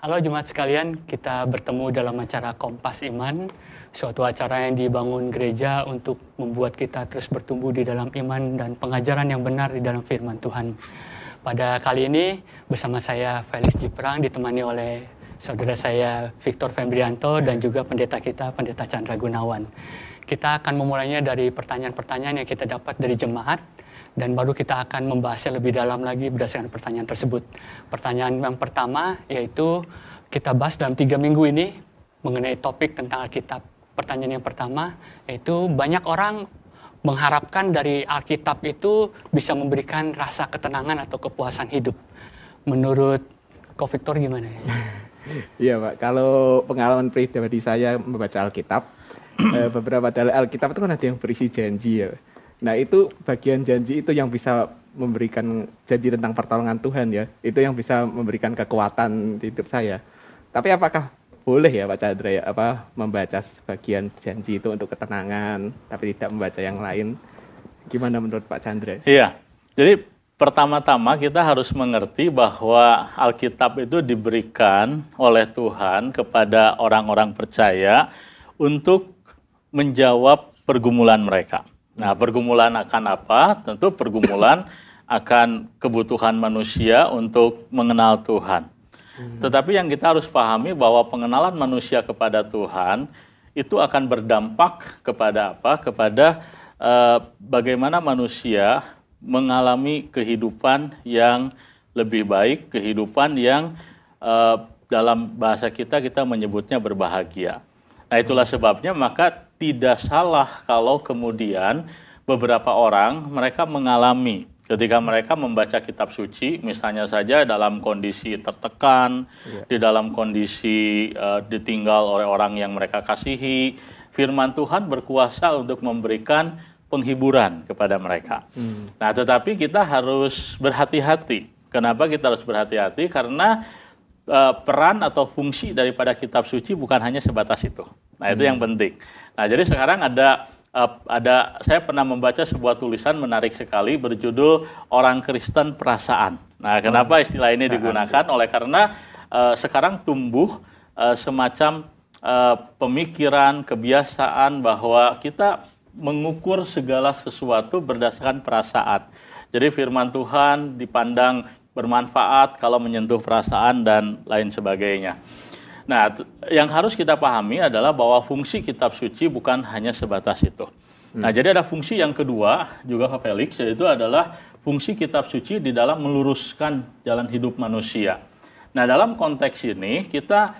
Halo jemaat sekalian, kita bertemu dalam acara Kompas Iman, suatu acara yang dibangun gereja untuk membuat kita terus bertumbuh di dalam iman dan pengajaran yang benar di dalam firman Tuhan. Pada kali ini bersama saya Felix Jiprang ditemani oleh saudara saya Victor Fembrianto dan juga pendeta kita, Pendeta Chandra Gunawan. Kita akan memulainya dari pertanyaan-pertanyaan yang kita dapat dari jemaat, dan baru kita akan membahasnya lebih dalam lagi berdasarkan pertanyaan tersebut. Pertanyaan yang pertama yaitu kita bahas dalam 3 minggu ini mengenai topik tentang Alkitab. Pertanyaan yang pertama yaitu banyak orang mengharapkan dari Alkitab itu bisa memberikan rasa ketenangan atau kepuasan hidup. Menurut Ko Victor gimana? Iya Pak, kalau pengalaman pribadi saya membaca Alkitab, beberapa dalil Alkitab itu kan ada yang berisi janji ya. Nah itu bagian janji itu yang bisa memberikan janji tentang pertolongan Tuhan ya. Itu yang bisa memberikan kekuatan di hidup saya. Tapi apakah boleh ya Pak Chandra ya, membaca sebagian janji itu untuk ketenangan, tapi tidak membaca yang lain? Gimana menurut Pak Chandra? Iya, jadi pertama-tama kita harus mengerti bahwa Alkitab itu diberikan oleh Tuhan kepada orang-orang percaya untuk menjawab pergumulan mereka. Nah, pergumulan akan apa? Tentu pergumulan akan kebutuhan manusia untuk mengenal Tuhan. Tetapi yang kita harus pahami bahwa pengenalan manusia kepada Tuhan itu akan berdampak kepada apa? Kepada bagaimana manusia mengalami kehidupan yang lebih baik, kehidupan yang dalam bahasa kita menyebutnya berbahagia. Nah, itulah sebabnya maka tidak salah kalau kemudian beberapa orang mereka mengalami ketika mereka membaca kitab suci, misalnya saja dalam kondisi tertekan, di dalam kondisi ditinggal oleh orang yang mereka kasihi, firman Tuhan berkuasa untuk memberikan penghiburan kepada mereka. Nah, tetapi kita harus berhati-hati. Kenapa kita harus berhati-hati? Karena peran atau fungsi daripada kitab suci bukan hanya sebatas itu. Nah, itu yang penting. Nah, jadi sekarang ada saya pernah membaca sebuah tulisan menarik sekali berjudul Orang Kristen Perasaan. Nah, kenapa istilah ini digunakan? Oleh karena sekarang tumbuh semacam pemikiran, kebiasaan bahwa kita mengukur segala sesuatu berdasarkan perasaan. Jadi firman Tuhan dipandang bermanfaat kalau menyentuh perasaan dan lain sebagainya. Nah, yang harus kita pahami adalah bahwa fungsi kitab suci bukan hanya sebatas itu. Nah, jadi ada fungsi yang kedua juga Pak Felix, yaitu adalah fungsi kitab suci di dalam meluruskan jalan hidup manusia. Nah, dalam konteks ini kita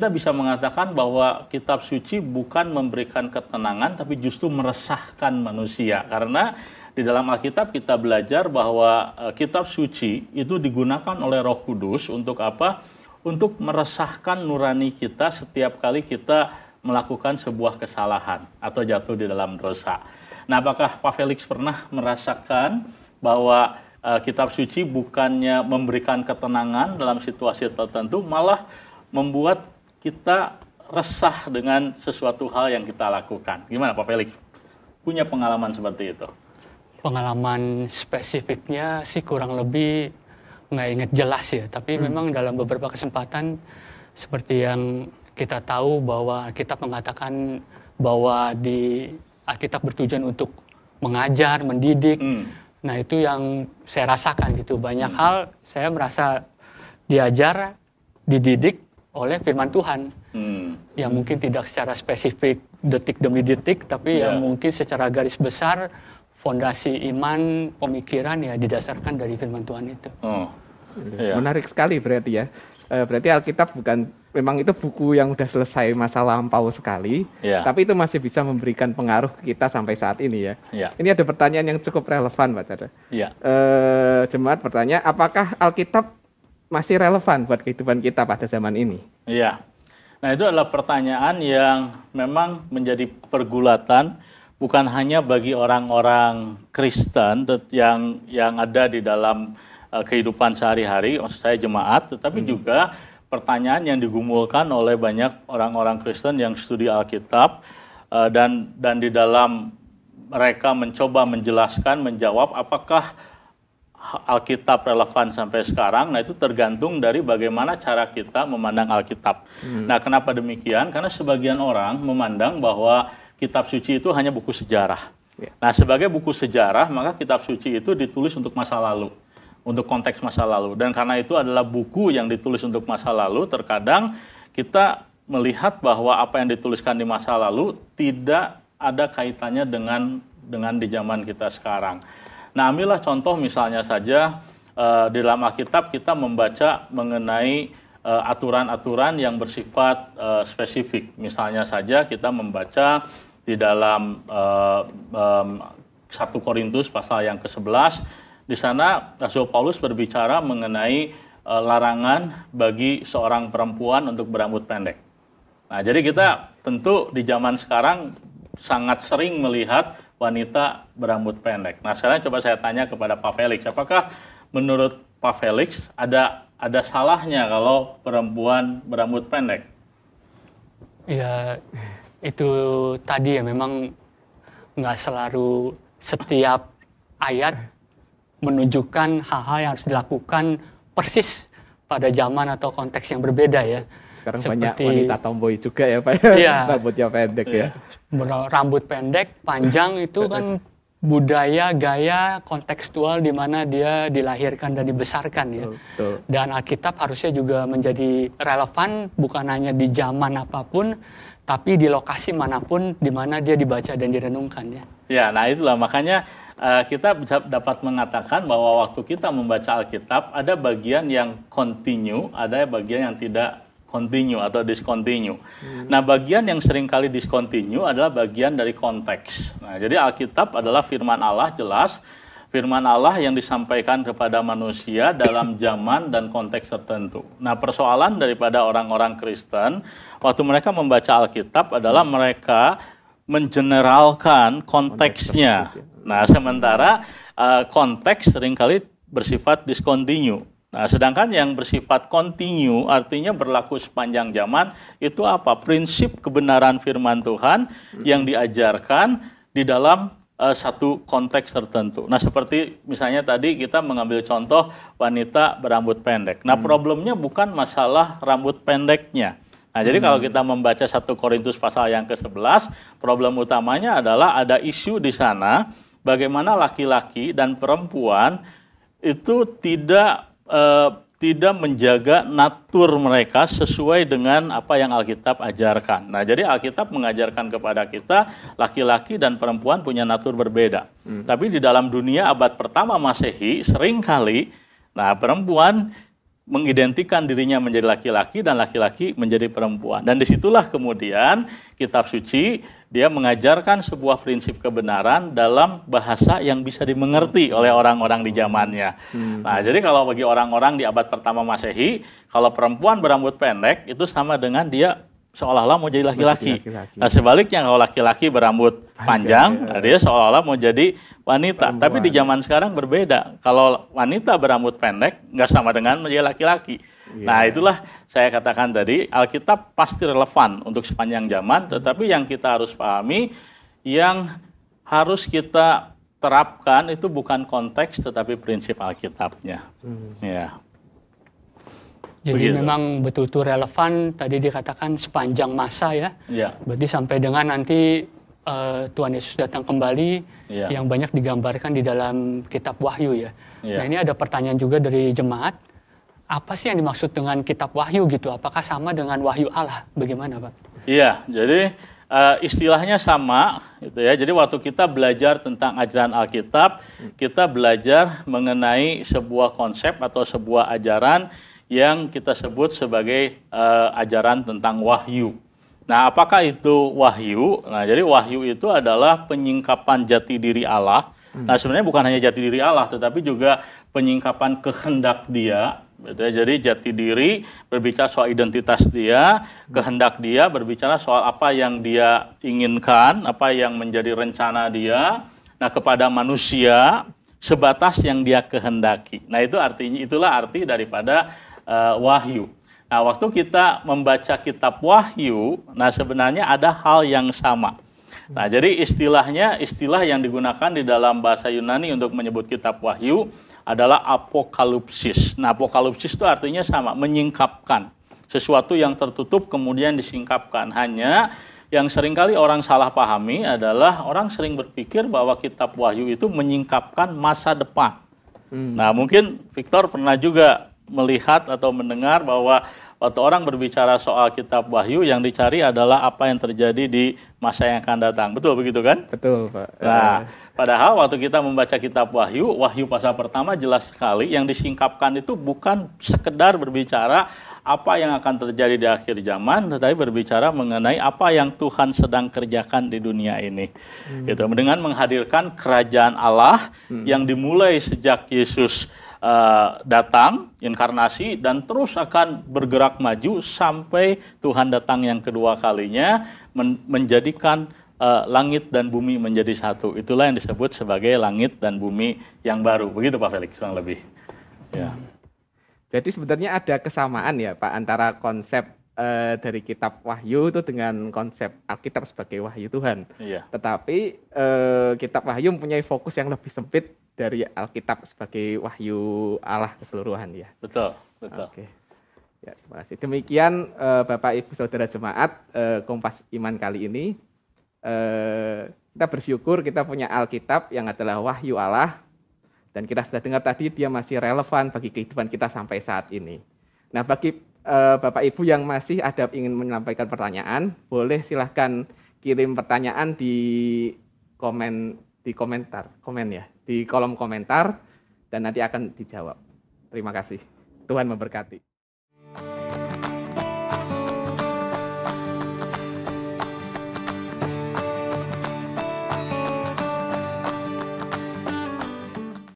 bisa mengatakan bahwa kitab suci bukan memberikan ketenangan, tapi justru meresahkan manusia. Karena di dalam Alkitab kita belajar bahwa kitab suci itu digunakan oleh Roh Kudus untuk apa? Untuk meresahkan nurani kita setiap kali kita melakukan sebuah kesalahan atau jatuh di dalam dosa. Nah, apakah Pak Felix pernah merasakan bahwa kitab suci bukannya memberikan ketenangan dalam situasi tertentu, malah membuat kita resah dengan sesuatu hal yang kita lakukan? Gimana Pak Felix? Punya pengalaman seperti itu? Pengalaman spesifiknya sih kurang lebih nggak ingat jelas ya, tapi memang dalam beberapa kesempatan seperti yang kita tahu bahwa Alkitab mengatakan bahwa di Alkitab bertujuan untuk mengajar, mendidik. Nah, itu yang saya rasakan gitu. Banyak hal saya merasa diajar, dididik oleh firman Tuhan. Yang mungkin tidak secara spesifik detik demi detik, tapi yang mungkin secara garis besar fondasi iman, pemikiran ya didasarkan dari firman Tuhan itu. Menarik sekali berarti ya. Berarti Alkitab memang itu buku yang udah selesai masa lampau sekali, tapi itu masih bisa memberikan pengaruh kita sampai saat ini ya. Ini ada pertanyaan yang cukup relevan Pak Chandra. Jemaat bertanya, apakah Alkitab masih relevan buat kehidupan kita pada zaman ini? Iya. Nah, itu adalah pertanyaan yang memang menjadi pergulatan bukan hanya bagi orang-orang Kristen yang ada di dalam kehidupan sehari-hari, maksud saya jemaat, tetapi juga pertanyaan yang digumulkan oleh banyak orang-orang Kristen yang studi Alkitab dan di dalam mereka mencoba menjelaskan, menjawab apakah Alkitab relevan sampai sekarang? Nah, itu tergantung dari bagaimana cara kita memandang Alkitab. Nah, kenapa demikian? Karena sebagian orang memandang bahwa kitab suci itu hanya buku sejarah. Nah, sebagai buku sejarah, maka kitab suci itu ditulis untuk masa lalu, untuk konteks masa lalu. Dan karena itu adalah buku yang ditulis untuk masa lalu, terkadang kita melihat bahwa apa yang dituliskan di masa lalu tidak ada kaitannya dengan di zaman kita sekarang. Nah, ambillah contoh misalnya saja di dalam Alkitab kita membaca mengenai aturan-aturan yang bersifat spesifik. Misalnya saja kita membaca di dalam 1 Korintus pasal yang ke-11, di sana Rasul Paulus berbicara mengenai larangan bagi seorang perempuan untuk berambut pendek. Nah, jadi kita tentu di zaman sekarang sangat sering melihat wanita berambut pendek. Nah, sekarang coba saya tanya kepada Pak Felix, apakah menurut Pak Felix ada salahnya kalau perempuan berambut pendek? Ya, itu tadi ya, memang nggak selalu setiap ayat menunjukkan hal-hal yang harus dilakukan persis pada zaman atau konteks yang berbeda ya. Sekarang Seperti, banyak wanita tomboy juga ya Pak, iya, rambutnya pendek ya. Rambut pendek, panjang itu kan budaya, gaya, kontekstual di mana dia dilahirkan dan dibesarkan ya. Betul. Dan Alkitab harusnya juga menjadi relevan bukan hanya di zaman apapun, tapi di lokasi manapun di mana dia dibaca dan direnungkan ya. Ya, nah itulah makanya kita bisa dapat mengatakan bahwa waktu kita membaca Alkitab ada bagian yang continue, ada bagian yang tidak continue atau discontinue. Nah, bagian yang seringkali discontinue adalah bagian dari konteks. Nah, jadi Alkitab adalah firman Allah jelas, firman Allah yang disampaikan kepada manusia dalam zaman dan konteks tertentu. Nah, persoalan daripada orang-orang Kristen waktu mereka membaca Alkitab adalah mereka mengeneralkan konteksnya. Nah, sementara konteks seringkali bersifat discontinue. Nah, sedangkan yang bersifat continue artinya berlaku sepanjang zaman itu apa? Prinsip kebenaran firman Tuhan yang diajarkan di dalam satu konteks tertentu. Nah, seperti misalnya tadi kita mengambil contoh wanita berambut pendek. Nah, problemnya bukan masalah rambut pendeknya. Nah, jadi kalau kita membaca 1 Korintus pasal yang ke-11, problem utamanya adalah ada isu di sana bagaimana laki-laki dan perempuan itu tidak menjaga natur mereka sesuai dengan apa yang Alkitab ajarkan. Nah, jadi Alkitab mengajarkan kepada kita laki-laki dan perempuan punya natur berbeda. Tapi di dalam dunia abad pertama Masehi seringkali perempuan mengidentikan dirinya menjadi laki-laki dan laki-laki menjadi perempuan. Dan disitulah kemudian kitab suci dia mengajarkan sebuah prinsip kebenaran dalam bahasa yang bisa dimengerti oleh orang-orang di zamannya. Nah, jadi kalau bagi orang-orang di abad pertama Masehi, kalau perempuan berambut pendek itu sama dengan dia seolah-olah mau jadi laki-laki. Nah, sebaliknya kalau laki-laki berambut panjang, dia seolah-olah mau jadi wanita. Tapi di zaman sekarang berbeda. Kalau wanita berambut pendek, nggak sama dengan menjadi laki-laki. Nah, itulah saya katakan tadi, Alkitab pasti relevan untuk sepanjang zaman, tetapi yang kita harus pahami, yang harus kita terapkan itu bukan konteks, tetapi prinsip Alkitabnya. Ya. Jadi Begitu. memang betul-betul relevan, tadi dikatakan sepanjang masa ya. Berarti sampai dengan nanti Tuhan Yesus datang kembali, yang banyak digambarkan di dalam kitab Wahyu ya. Nah, ini ada pertanyaan juga dari jemaat, apa sih yang dimaksud dengan kitab Wahyu gitu? Apakah sama dengan Wahyu Allah? Bagaimana Pak? Iya, jadi istilahnya sama gitu ya. Jadi waktu kita belajar tentang ajaran Alkitab, kita belajar mengenai sebuah konsep atau sebuah ajaran yang kita sebut sebagai ajaran tentang wahyu. Nah, apakah itu wahyu? Nah, jadi wahyu itu adalah penyingkapan jati diri Allah. Nah, sebenarnya bukan hanya jati diri Allah, tetapi juga penyingkapan kehendak Dia. Gitu ya. Jadi jati diri berbicara soal identitas Dia, kehendak Dia berbicara soal apa yang Dia inginkan, apa yang menjadi rencana Dia. Nah, kepada manusia sebatas yang Dia kehendaki. Nah, itu artinya, itulah arti daripada wahyu. Nah, waktu kita membaca kitab Wahyu, nah sebenarnya ada hal yang sama. Nah, jadi istilah yang digunakan di dalam bahasa Yunani untuk menyebut kitab Wahyu adalah apokalipsis. Nah, apokalipsis itu artinya sama, menyingkapkan. Sesuatu yang tertutup kemudian disingkapkan. Hanya yang seringkali orang salah pahami adalah orang sering berpikir bahwa kitab Wahyu itu menyingkapkan masa depan. Nah, mungkin Victor pernah juga melihat atau mendengar bahwa waktu orang berbicara soal kitab Wahyu, yang dicari adalah apa yang terjadi di masa yang akan datang. Betul begitu kan? Betul, Pak. Nah, padahal waktu kita membaca kitab Wahyu, Wahyu pasal pertama jelas sekali yang disingkapkan itu bukan sekedar berbicara apa yang akan terjadi di akhir zaman, tetapi berbicara mengenai apa yang Tuhan sedang kerjakan di dunia ini. Gitu. Dengan menghadirkan kerajaan Allah yang dimulai sejak Yesus datang, inkarnasi, dan terus akan bergerak maju sampai Tuhan datang yang kedua kalinya, menjadikan langit dan bumi menjadi satu. Itulah yang disebut sebagai langit dan bumi yang baru. Begitu Pak Felix, kurang lebih. Ya. Jadi sebenarnya ada kesamaan ya Pak antara konsep dari kitab Wahyu itu dengan konsep Alkitab sebagai wahyu Tuhan. Iya. Tetapi kitab Wahyu mempunyai fokus yang lebih sempit dari Alkitab sebagai wahyu Allah keseluruhan ya. Betul, betul. Oke. Ya, terima kasih. Demikian Bapak Ibu Saudara Jemaat Kompas Iman kali ini. Kita bersyukur kita punya Alkitab yang adalah wahyu Allah. Dan kita sudah dengar tadi dia masih relevan bagi kehidupan kita sampai saat ini. Nah, bagi Bapak Ibu yang masih ada ingin menyampaikan pertanyaan, boleh silahkan kirim pertanyaan di kolom komentar dan nanti akan dijawab. Terima kasih. Tuhan memberkati.